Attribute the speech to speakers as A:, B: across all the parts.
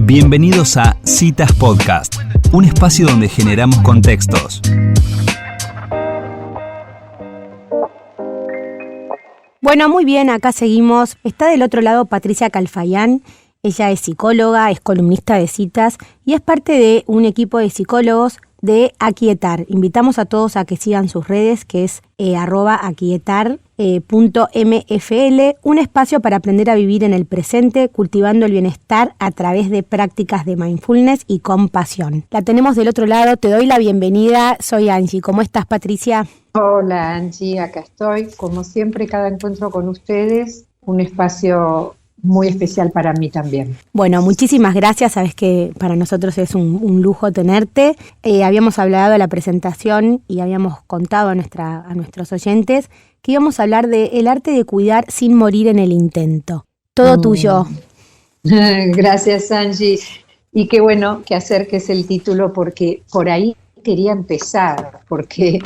A: Bienvenidos a Citas Podcast, un espacio donde generamos contextos.
B: Bueno, muy bien, acá seguimos. Está del otro lado Patricia Calfayán. Ella es psicóloga, es columnista de citas y es parte de un equipo de psicólogos de Aquietar. Invitamos a todos a que sigan sus redes, que es @aquietar.mfl, un espacio para aprender a vivir en el presente, cultivando el bienestar a través de prácticas de mindfulness y compasión. La tenemos del otro lado, te doy la bienvenida. Soy Angie. ¿Cómo estás, Patricia?
C: Hola, Angie, acá estoy. Como siempre, cada encuentro con ustedes, un espacio muy especial para mí también.
B: Bueno, muchísimas gracias. Sabes que para nosotros es un lujo tenerte. Habíamos hablado de la presentación y habíamos contado a nuestros oyentes que íbamos a hablar del arte de cuidar sin morir en el intento. Todo tuyo.
C: Gracias, Angie. Y qué bueno que acerques el título porque por ahí quería empezar, porque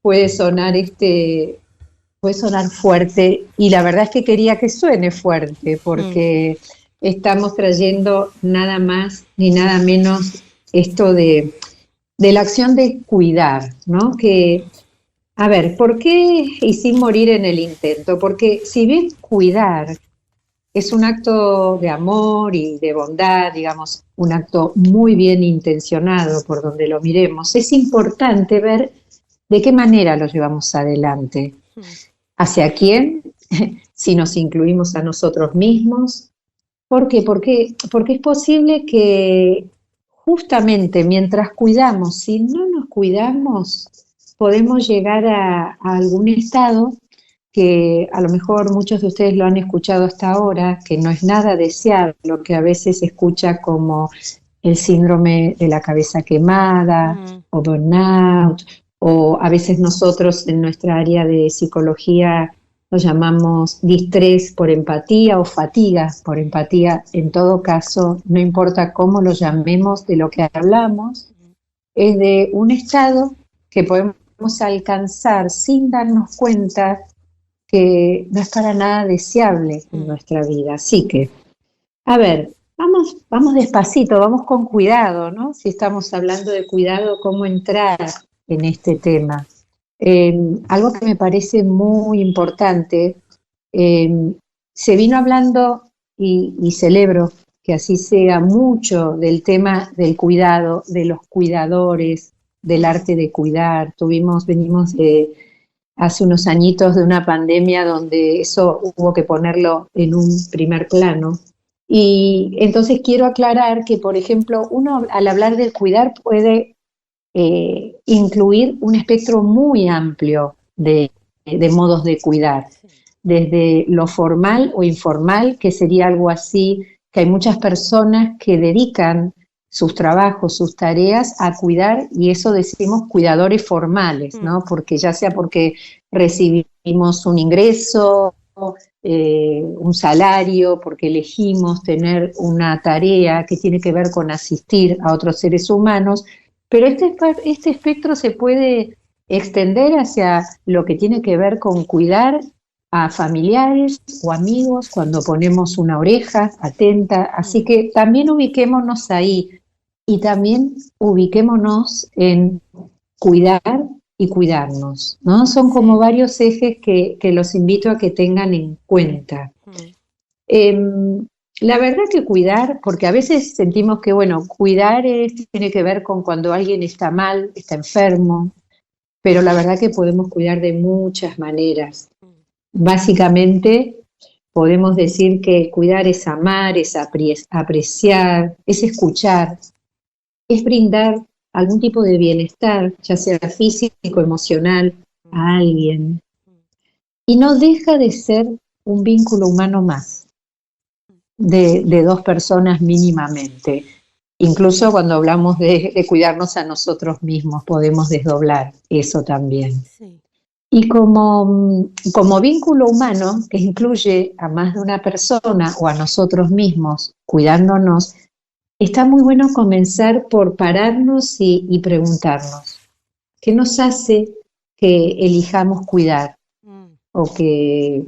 C: puede sonar fuerte, y la verdad es que quería que suene fuerte, porque estamos trayendo nada más ni nada menos esto de la acción de cuidar, ¿no? Que, a ver, ¿por qué y sin morir en el intento? Porque si bien cuidar es un acto de amor y de bondad, digamos, un acto muy bien intencionado por donde lo miremos, es importante ver de qué manera lo llevamos adelante. ¿Hacia quién? Si nos incluimos a nosotros mismos. ¿Por qué? Porque es posible que justamente mientras cuidamos, si no nos cuidamos, podemos llegar a algún estado que a lo mejor muchos de ustedes lo han escuchado hasta ahora, que no es nada deseable, lo que a veces se escucha como el síndrome de la cabeza quemada o burnout, o a veces nosotros en nuestra área de psicología lo llamamos distrés por empatía o fatiga por empatía. En todo caso, no importa cómo lo llamemos, de lo que hablamos es de un estado que podemos alcanzar sin darnos cuenta que no es para nada deseable en nuestra vida. Así que, a ver, vamos despacito, vamos con cuidado, ¿no? Si estamos hablando de cuidado, ¿cómo entrar en este tema? Algo que me parece muy importante, se vino hablando y celebro que así sea mucho del tema del cuidado, de los cuidadores, del arte de cuidar. Venimos de hace unos añitos de una pandemia donde eso hubo que ponerlo en un primer plano. Y entonces quiero aclarar que, por ejemplo, uno al hablar del cuidar puede incluir un espectro muy amplio de modos de cuidar, desde lo formal o informal, que sería algo así, que hay muchas personas que dedican sus trabajos, sus tareas a cuidar, y eso decimos cuidadores formales, ¿no? Porque ya sea porque recibimos un ingreso, un salario, porque elegimos tener una tarea que tiene que ver con asistir a otros seres humanos, pero este espectro se puede extender hacia lo que tiene que ver con cuidar a familiares o amigos cuando ponemos una oreja atenta. Así que también ubiquémonos ahí y también ubiquémonos en cuidar y cuidarnos, ¿no? Son como varios ejes que los invito a que tengan en cuenta. La verdad que cuidar, porque a veces sentimos que, bueno, cuidar tiene que ver con cuando alguien está mal, está enfermo, pero la verdad que podemos cuidar de muchas maneras. Básicamente podemos decir que cuidar es amar, es apreciar, es escuchar, es brindar algún tipo de bienestar, ya sea físico, emocional, a alguien. Y no deja de ser un vínculo humano más. De dos personas mínimamente. Incluso cuando hablamos de cuidarnos a nosotros mismos, podemos desdoblar eso también. Sí. Y como vínculo humano que incluye a más de una persona o a nosotros mismos cuidándonos, está muy bueno comenzar por pararnos y preguntarnos, ¿qué nos hace que elijamos cuidar? O que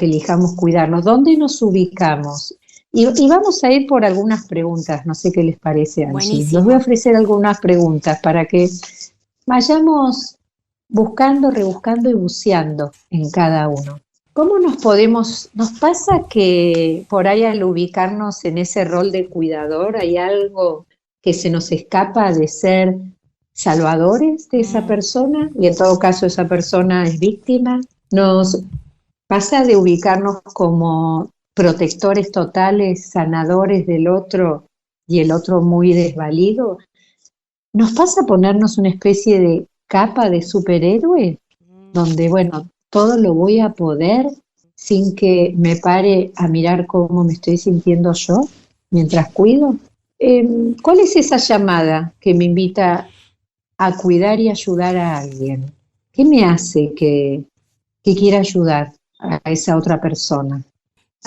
C: elijamos cuidarnos. ¿Dónde nos ubicamos? Y vamos a ir por algunas preguntas, no sé qué les parece, Angie.
B: Buenísimo.
C: Les voy a ofrecer algunas preguntas para que vayamos buscando, rebuscando y buceando en cada uno. ¿Cómo nos pasa que por ahí al ubicarnos en ese rol de cuidador hay algo que se nos escapa de ser salvadores de esa persona? Y en todo caso esa persona es víctima. Nos pasa de ubicarnos como protectores totales, sanadores del otro y el otro muy desvalido. Nos pasa ponernos una especie de capa de superhéroe, donde, bueno, todo lo voy a poder sin que me pare a mirar cómo me estoy sintiendo yo mientras cuido. ¿Cuál es esa llamada que me invita a cuidar y ayudar a alguien? ¿Qué me hace que quiera ayudar a esa otra persona?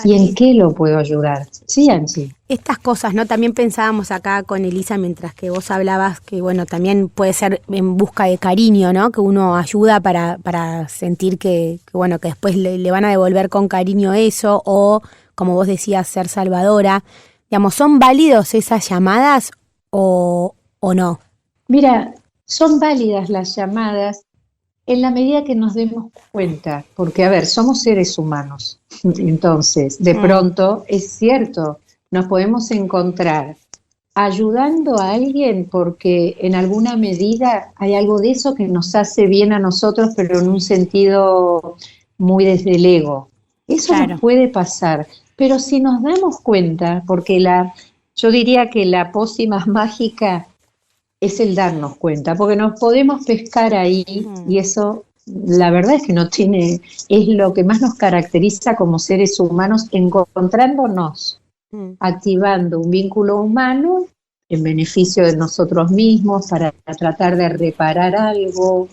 C: ¿Y en qué lo puedo ayudar? Sí, Angie.
B: Estas cosas, ¿no? También pensábamos acá con Elisa mientras que vos hablabas que, bueno, también puede ser en busca de cariño, ¿no? Que uno ayuda para sentir que bueno, que después le van a devolver con cariño eso, o, como vos decías, ser salvadora. Digamos, ¿son válidos esas llamadas o no?
C: Mira, son válidas las llamadas en la medida que nos demos cuenta, porque, a ver, somos seres humanos, entonces, de pronto, es cierto, nos podemos encontrar ayudando a alguien porque en alguna medida hay algo de eso que nos hace bien a nosotros, pero en un sentido muy desde el ego. Eso
B: Claro.
C: nos puede pasar, pero si nos damos cuenta, porque yo diría que la pócima mágica es el darnos cuenta, porque nos podemos pescar ahí y eso, la verdad es que es lo que más nos caracteriza como seres humanos, encontrándonos, activando un vínculo humano en beneficio de nosotros mismos para tratar de reparar algo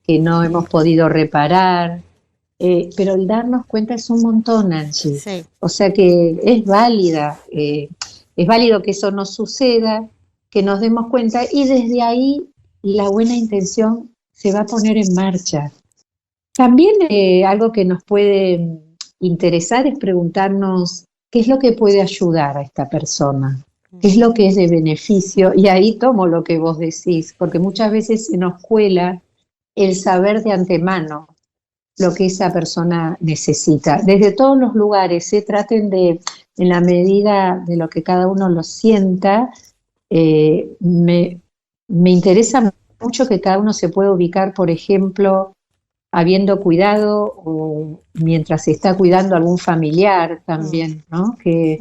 C: que no hemos podido reparar, pero el darnos cuenta es un montón, Angie.
B: Sí.
C: O sea que es válido que eso nos suceda, que nos demos cuenta y desde ahí la buena intención se va a poner en marcha. También algo que nos puede interesar es preguntarnos qué es lo que puede ayudar a esta persona, qué es lo que es de beneficio, y ahí tomo lo que vos decís, porque muchas veces se nos cuela el saber de antemano lo que esa persona necesita. Desde todos los lugares, traten de, en la medida de lo que cada uno lo sienta, me interesa mucho que cada uno se pueda ubicar, por ejemplo, habiendo cuidado o mientras está cuidando a algún familiar también, ¿no? Que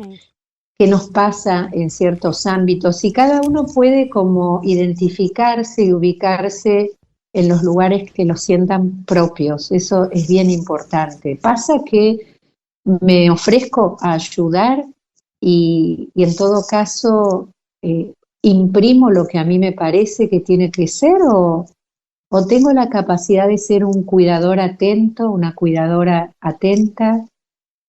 C: nos pasa en ciertos ámbitos y cada uno puede como identificarse y ubicarse en los lugares que lo sientan propios. Eso es bien importante. Pasa que me ofrezco a ayudar y en todo caso imprimo lo que a mí me parece que tiene que ser o tengo la capacidad de ser un cuidador atento, una cuidadora atenta,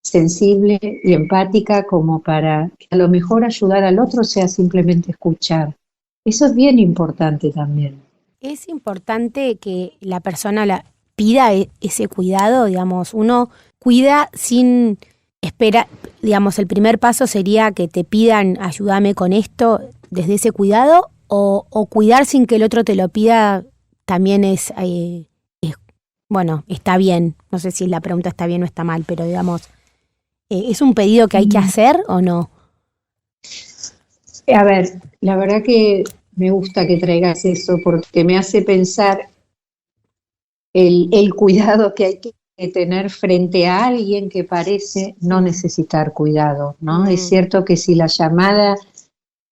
C: sensible y empática como para que a lo mejor ayudar al otro sea simplemente escuchar. Eso es bien importante también.
B: Es importante que la persona pida ese cuidado, digamos, uno cuida sin esperar, digamos, el primer paso sería que te pidan ayúdame con esto desde ese cuidado o cuidar sin que el otro te lo pida también es bueno, está bien, no sé si la pregunta está bien o está mal, pero digamos, ¿es un pedido que hay que hacer o no?
C: A ver, la verdad que me gusta que traigas eso porque me hace pensar el cuidado que hay que tener frente a alguien que parece no necesitar cuidado, ¿no? Es cierto que si la llamada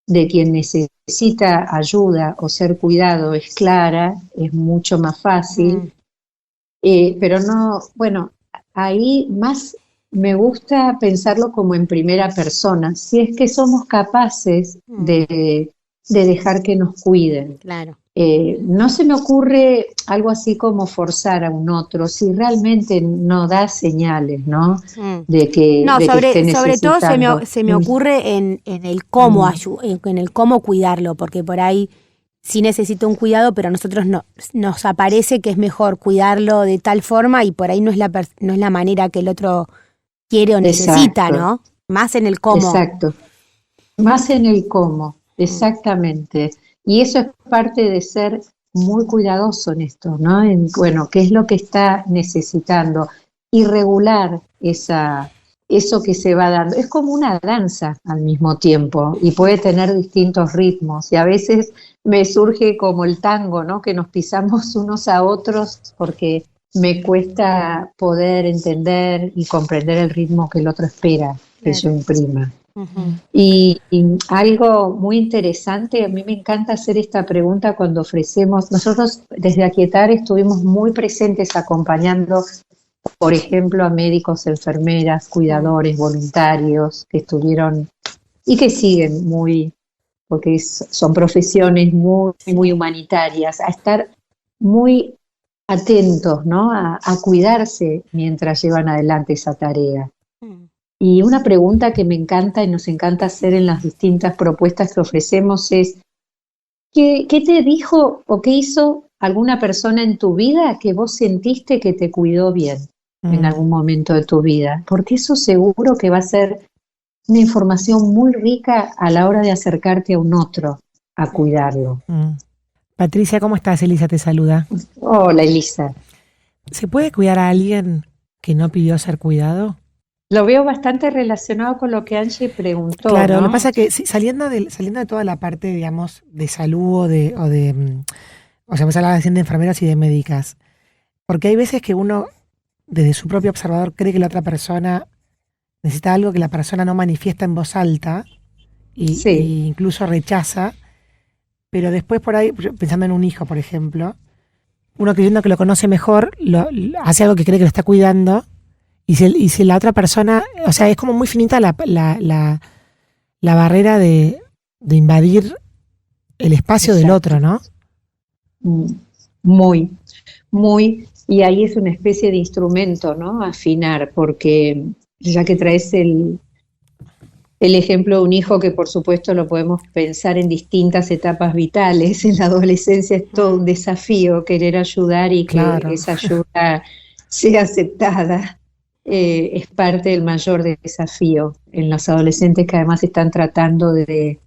C: de quien necesita ayuda o ser cuidado es clara, es mucho más fácil, pero no, bueno, ahí más me gusta pensarlo como en primera persona, si es que somos capaces de dejar que nos cuiden.
B: Claro.
C: No se me ocurre algo así como forzar a un otro, si realmente no da señales, ¿no? De que
B: sobre todo se me ocurre en el cómo en el cómo cuidarlo, porque por ahí sí necesita un cuidado, pero a nosotros nos aparece que es mejor cuidarlo de tal forma y por ahí no es la manera que el otro quiere o necesita,
C: Exacto.
B: ¿no? Más en el cómo.
C: Exacto. Más en el cómo, exactamente. Y eso es parte de ser muy cuidadoso en esto, ¿no? Bueno, ¿qué es lo que está necesitando? Y regular eso que se va dando. Es como una danza al mismo tiempo y puede tener distintos ritmos. Y a veces me surge como el tango, ¿no? Que nos pisamos unos a otros porque me cuesta poder entender y comprender el ritmo que el otro espera que yo imprima.
B: Uh-huh.
C: Y algo muy interesante, a mí me encanta hacer esta pregunta cuando ofrecemos, nosotros desde Aquietar estuvimos muy presentes acompañando, por ejemplo, a médicos, enfermeras, cuidadores, voluntarios que estuvieron y que siguen porque son profesiones muy humanitarias, a estar muy atentos, ¿no? A cuidarse mientras llevan adelante esa tarea. Y una pregunta que me encanta y nos encanta hacer en las distintas propuestas que ofrecemos es, ¿qué te dijo o qué hizo alguna persona en tu vida que vos sentiste que te cuidó bien en algún momento de tu vida? Porque eso seguro que va a ser una información muy rica a la hora de acercarte a un otro, a cuidarlo.
D: Patricia, ¿cómo estás? Elisa te saluda.
C: Hola, Elisa.
D: ¿Se puede cuidar a alguien que no pidió ser cuidado?
C: Lo veo bastante relacionado con lo que Angie preguntó.
D: Claro,
C: ¿no?
D: lo que pasa es que saliendo de toda la parte, digamos, de salud o sea, vamos a hablar de enfermeras y de médicas, porque hay veces que uno, desde su propio observador, cree que la otra persona necesita algo que la persona no manifiesta en voz alta y incluso rechaza, pero después por ahí, pensando en un hijo, por ejemplo, uno creyendo que lo conoce mejor, hace algo que cree que lo está cuidando. Y si la otra persona, o sea, es como muy finita la barrera de invadir el espacio del otro, ¿no?
C: Muy, y ahí es una especie de instrumento, ¿no? Afinar, porque ya que traes el ejemplo de un hijo que por supuesto lo podemos pensar en distintas etapas vitales, en la adolescencia es todo un desafío querer ayudar y que esa ayuda sea aceptada. Es parte del mayor desafío en los adolescentes que además están tratando de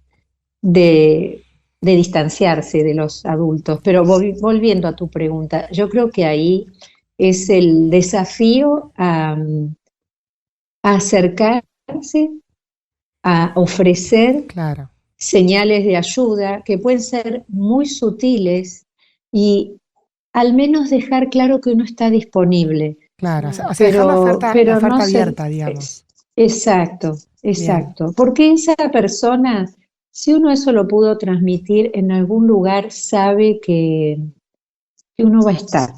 C: distanciarse de los adultos. Pero volviendo a tu pregunta, yo creo que ahí es el desafío a acercarse, a ofrecer señales de ayuda que pueden ser muy sutiles y al menos dejar claro que uno está disponible.
D: Claro, o sea, dejar la oferta abierta, digamos.
C: Exacto. Bien. Porque esa persona, si uno eso lo pudo transmitir en algún lugar, sabe que uno va a estar.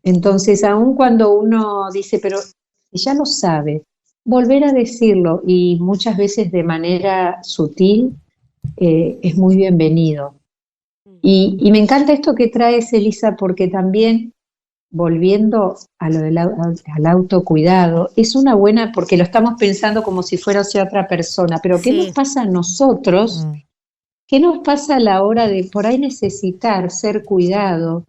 C: Entonces, aun cuando uno dice, pero ya lo sabe, volver a decirlo y muchas veces de manera sutil es muy bienvenido. Y me encanta esto que traes, Elisa, porque también volviendo a lo al autocuidado, es una buena, porque lo estamos pensando como si fuera otra persona, pero ¿qué nos pasa a nosotros? ¿Qué nos pasa a la hora de por ahí necesitar ser cuidado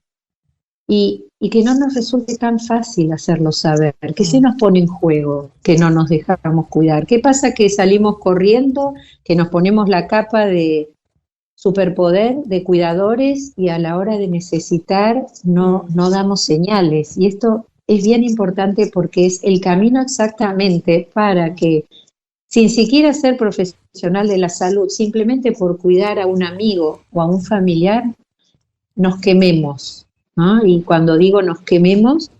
C: y que no nos resulte tan fácil hacerlo saber? ¿Qué se nos pone en juego que no nos dejamos cuidar? ¿Qué pasa que salimos corriendo, que nos ponemos la capa de superpoder de cuidadores y a la hora de necesitar no damos señales? Y esto es bien importante porque es el camino exactamente para que, sin siquiera ser profesional de la salud, simplemente por cuidar a un amigo o a un familiar, nos quememos, ¿no? Y cuando digo nos quememos,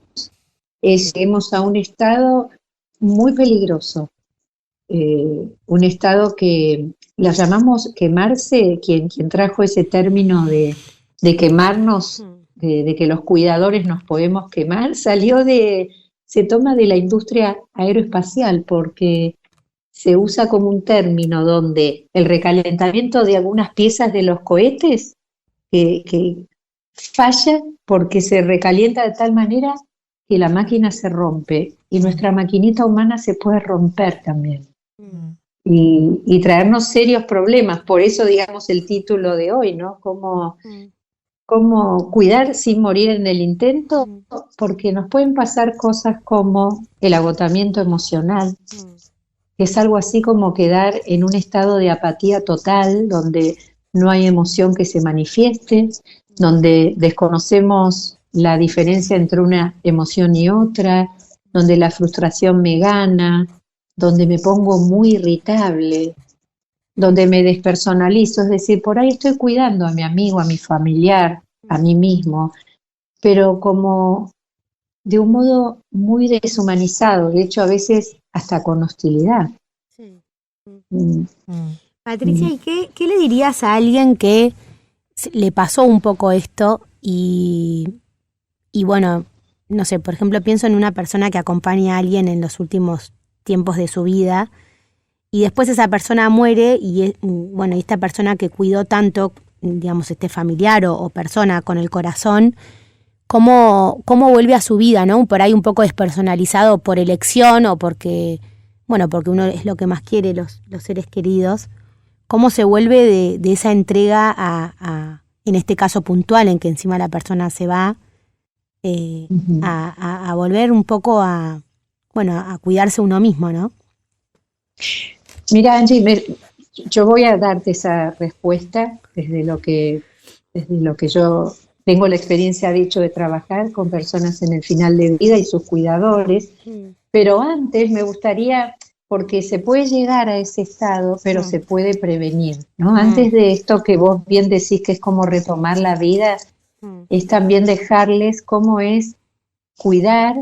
C: lleguemos a un estado muy peligroso, un estado que la llamamos quemarse. Quien trajo ese término de quemarnos, de que los cuidadores nos podemos quemar, se toma de la industria aeroespacial, porque se usa como un término donde el recalentamiento de algunas piezas de los cohetes que falla porque se recalienta de tal manera que la máquina se rompe y nuestra maquinita humana se puede romper también. Y traernos serios problemas. Por eso, digamos, el título de hoy, ¿no? Cómo cuidar sin morir en el intento, porque nos pueden pasar cosas como el agotamiento emocional, es algo así como quedar en un estado de apatía total, donde no hay emoción que se manifieste, donde desconocemos la diferencia entre una emoción y otra, donde la frustración me gana, donde me pongo muy irritable, donde me despersonalizo, es decir, por ahí estoy cuidando a mi amigo, a mi familiar, a mí mismo, pero como de un modo muy deshumanizado, de hecho a veces hasta con hostilidad.
B: Sí.
C: Mm,
B: Patricia,
C: mm.
B: ¿y qué le dirías a alguien que le pasó un poco esto y bueno, no sé, por ejemplo, pienso en una persona que acompaña a alguien en los últimos tiempos de su vida y después esa persona muere y bueno, y esta persona que cuidó tanto, digamos, este familiar o persona con el corazón, cómo vuelve a su vida, ¿no? Por ahí un poco despersonalizado por elección o porque, bueno, porque uno es lo que más quiere, los seres queridos. ¿Cómo se vuelve de esa entrega en este caso puntual, en que encima la persona se va,
C: Ujú.
B: a volver un poco a cuidarse uno mismo, ¿no?
C: Mira, Angie, yo voy a darte esa respuesta desde lo que yo tengo la experiencia, de hecho, de trabajar con personas en el final de vida y sus cuidadores, pero antes me gustaría, porque se puede llegar a ese estado, pero se puede prevenir, ¿no? Antes de esto que vos bien decís que es como retomar la vida, es también dejarles cómo es cuidar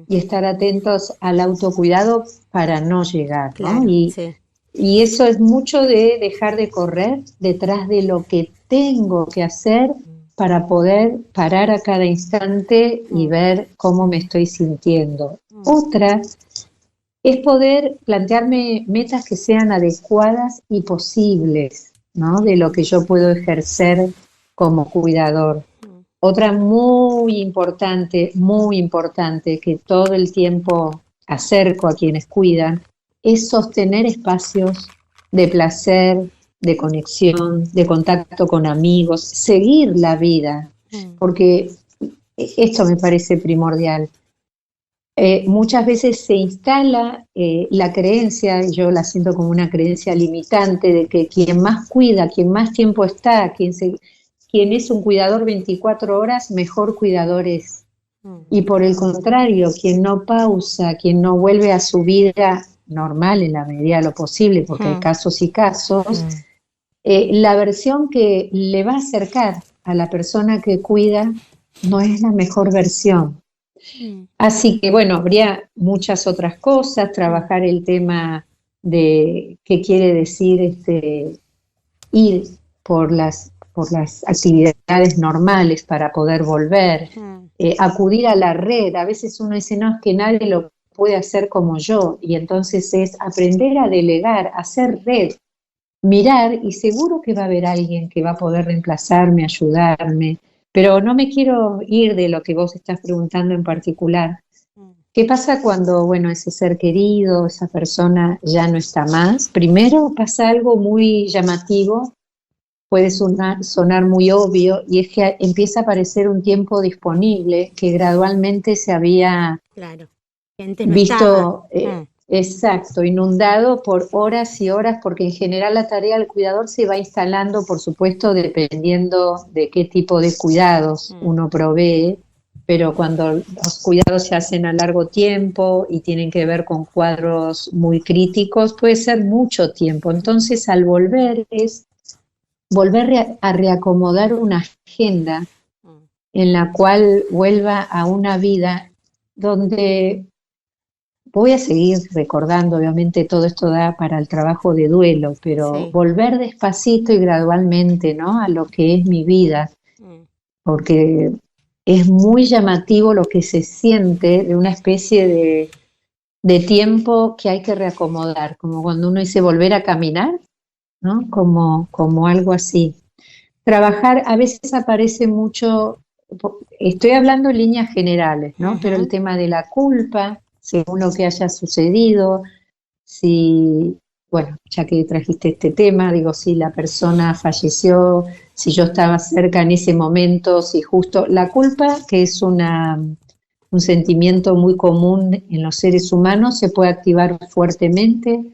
C: y estar atentos al autocuidado para no llegar, ¿no?
B: Claro, sí.
C: Y eso es mucho de dejar de correr detrás de lo que tengo que hacer para poder parar a cada instante y ver cómo me estoy sintiendo. Otra es poder plantearme metas que sean adecuadas y posibles, ¿no? De lo que yo puedo ejercer como cuidador. Otra muy importante, que todo el tiempo acerco a quienes cuidan, es sostener espacios de placer, de conexión, de contacto con amigos, seguir la vida, porque esto me parece primordial. Muchas veces se instala la creencia, yo la siento como una creencia limitante, de que quien más cuida, quien más tiempo está, quien es un cuidador 24 horas, mejor cuidador es. Y por el contrario, quien no pausa, quien no vuelve a su vida normal en la medida de lo posible, porque hay casos y casos, la versión que le va a acercar a la persona que cuida no es la mejor versión. Así que bueno, habría muchas otras cosas, trabajar el tema de qué quiere decir ir por las actividades normales para poder volver, acudir a la red. A veces uno dice, no, es que nadie lo puede hacer como yo, y entonces es aprender a delegar, hacer red, mirar, y seguro que va a haber alguien que va a poder reemplazarme, ayudarme. Pero no me quiero ir de lo que vos estás preguntando en particular. ¿Qué pasa cuando, bueno, ese ser querido, esa persona ya no está más? Primero pasa algo muy llamativo, puede sonar muy obvio, y es que empieza a aparecer un tiempo disponible que gradualmente se había
B: Claro. Que antes no
C: visto,
B: estaba.
C: exacto, inundado por horas y horas, porque en general la tarea del cuidador se va instalando, por supuesto, dependiendo de qué tipo de cuidados uno provee, pero cuando los cuidados se hacen a largo tiempo y tienen que ver con cuadros muy críticos, puede ser mucho tiempo. Entonces, al volver es volver a reacomodar una agenda en la cual vuelva a una vida donde voy a seguir recordando. Obviamente todo esto da para el trabajo de duelo, pero
B: Sí.
C: volver despacito y gradualmente, ¿no?, a lo que es mi vida, porque es muy llamativo lo que se siente de una especie de tiempo que hay que reacomodar, como cuando uno dice volver a caminar, ¿no? Como algo así. Trabajar, a veces aparece mucho, estoy hablando en líneas generales, ¿no? Pero el tema de la culpa, según lo que haya sucedido, si, bueno, ya que trajiste este tema, digo, si la persona falleció, si yo estaba cerca en ese momento, si justo, la culpa, que es un sentimiento muy común en los seres humanos, se puede activar fuertemente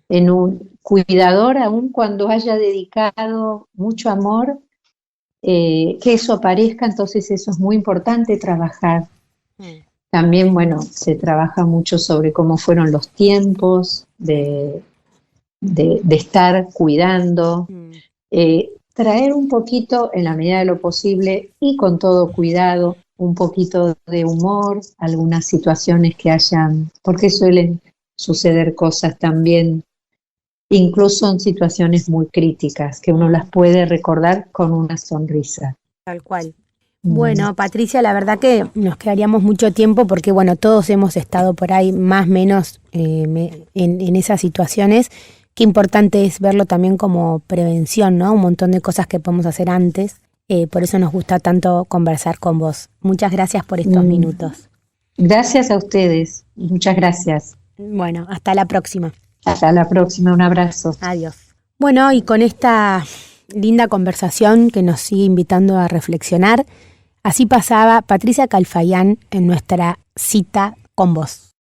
C: en un cuidador, aun cuando haya dedicado mucho amor, que eso aparezca. Entonces eso es muy importante trabajar. También, bueno, se trabaja mucho sobre cómo fueron los tiempos de estar cuidando, traer un poquito, en la medida de lo posible y con todo cuidado, un poquito de humor, algunas situaciones que hayan, porque suelen suceder cosas también, incluso en situaciones muy críticas, que uno las puede recordar con una sonrisa.
B: Tal cual. Bueno, Patricia, la verdad que nos quedaríamos mucho tiempo porque, bueno, todos hemos estado por ahí más o menos en esas situaciones. Qué importante es verlo también como prevención, ¿no? Un montón de cosas que podemos hacer antes. Por eso nos gusta tanto conversar con vos. Muchas gracias por estos minutos.
C: Gracias a ustedes. Muchas gracias.
B: Bueno, hasta la próxima.
C: Hasta la próxima. Un abrazo.
B: Adiós. Bueno, y con esta linda conversación que nos sigue invitando a reflexionar, así pasaba Patricia Calfayán en nuestra cita con vos.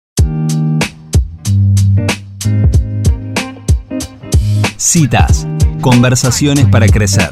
A: Citas, conversaciones para crecer.